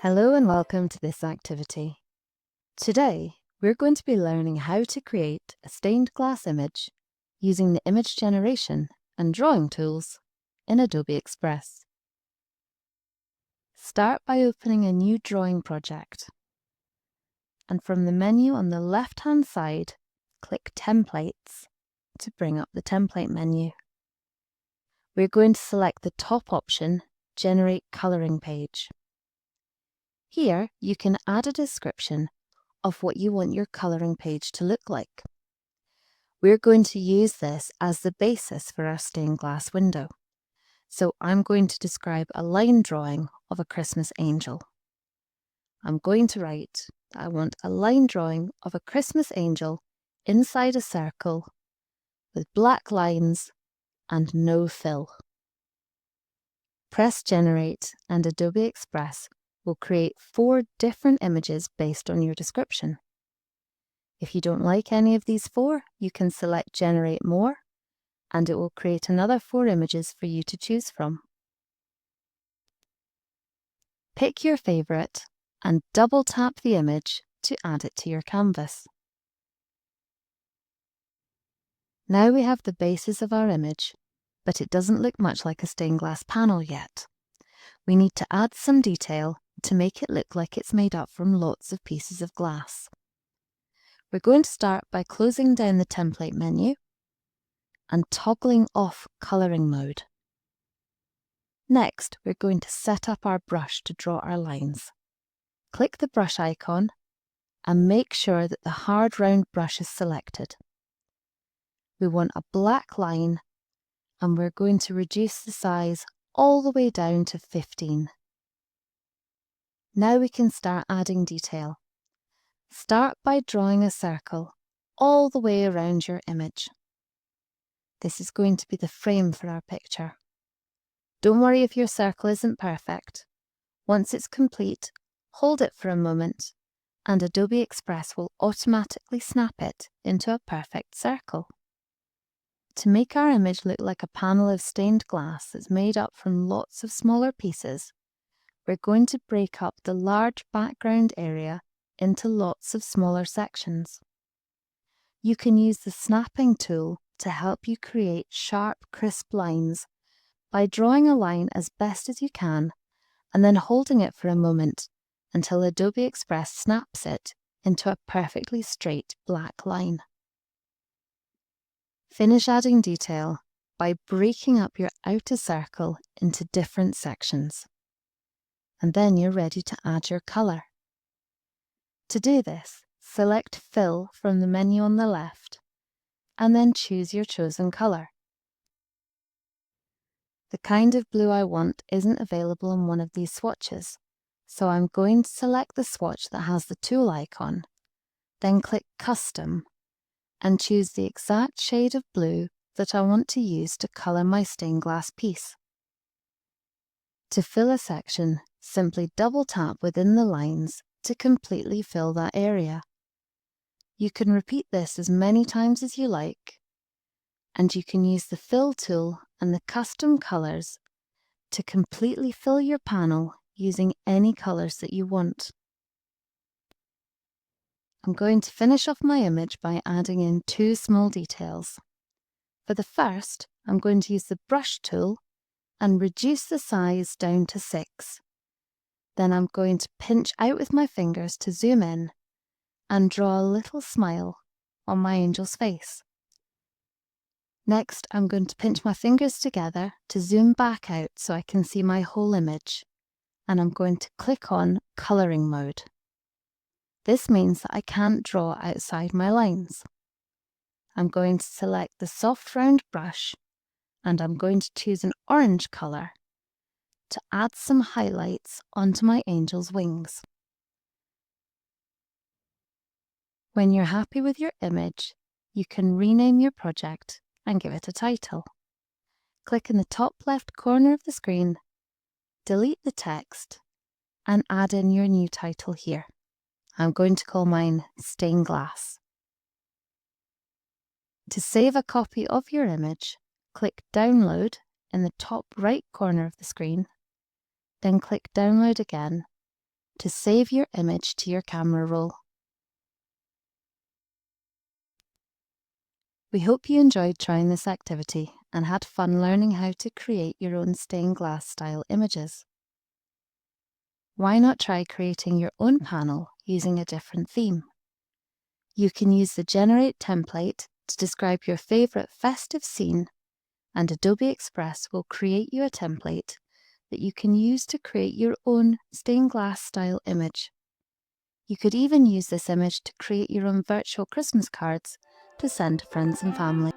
Hello and welcome to this activity. Today, we're going to be learning how to create a stained glass image using the image generation and drawing tools in Adobe Express. Start by opening a new drawing project. And from the menu on the left-hand side, click Templates to bring up the template menu. We're going to select the top option, Generate Coloring Page. Here, you can add a description of what you want your colouring page to look like. We're going to use this as the basis for our stained glass window. So I'm going to describe a line drawing of a Christmas angel. I'm going to write that I want a line drawing of a Christmas angel inside a circle with black lines and no fill. Press Generate and Adobe Express will create 4 different images based on your description. If you don't like any of these 4, you can select Generate More, and it will create another 4 images for you to choose from. Pick your favourite and double tap the image to add it to your canvas. Now we have the basis of our image, but it doesn't look much like a stained glass panel yet. We need to add some detail to make it look like it's made up from lots of pieces of glass. We're going to start by closing down the template menu and toggling off colouring mode. Next, we're going to set up our brush to draw our lines. Click the brush icon and make sure that the hard round brush is selected. We want a black line and we're going to reduce the size all the way down to 15. Now we can start adding detail. Start by drawing a circle all the way around your image. This is going to be the frame for our picture. Don't worry if your circle isn't perfect. Once it's complete, hold it for a moment and Adobe Express will automatically snap it into a perfect circle. To make our image look like a panel of stained glass that's made up from lots of smaller pieces, we're going to break up the large background area into lots of smaller sections. You can use the snapping tool to help you create sharp, crisp lines by drawing a line as best as you can and then holding it for a moment until Adobe Express snaps it into a perfectly straight black line. Finish adding detail by breaking up your outer circle into different sections. And then you're ready to add your colour. To do this, select Fill from the menu on the left and then choose your chosen colour. The kind of blue I want isn't available on one of these swatches, so I'm going to select the swatch that has the tool icon, then click Custom and choose the exact shade of blue that I want to use to colour my stained glass piece. To fill a section, simply double tap within the lines to completely fill that area. You can repeat this as many times as you like, and you can use the Fill tool and the custom colours to completely fill your panel using any colours that you want. I'm going to finish off my image by adding in 2 small details. For the first, I'm going to use the brush tool and reduce the size down to 6. Then I'm going to pinch out with my fingers to zoom in and draw a little smile on my angel's face. Next, I'm going to pinch my fingers together to zoom back out so I can see my whole image, and I'm going to click on Colouring Mode. This means that I can't draw outside my lines. I'm going to select the soft round brush and I'm going to choose an orange colour to add some highlights onto my angel's wings. When you're happy with your image, you can rename your project and give it a title. Click in the top left corner of the screen, delete the text, and add in your new title here. I'm going to call mine Stained Glass. To save a copy of your image, click Download in the top right corner of the screen, then click Download again, to save your image to your camera roll. We hope you enjoyed trying this activity and had fun learning how to create your own stained glass style images. Why not try creating your own panel using a different theme? You can use the Generate template to describe your favourite festive scene, and Adobe Express will create you a template that you can use to create your own stained glass style image. You could even use this image to create your own virtual Christmas cards to send to friends and family.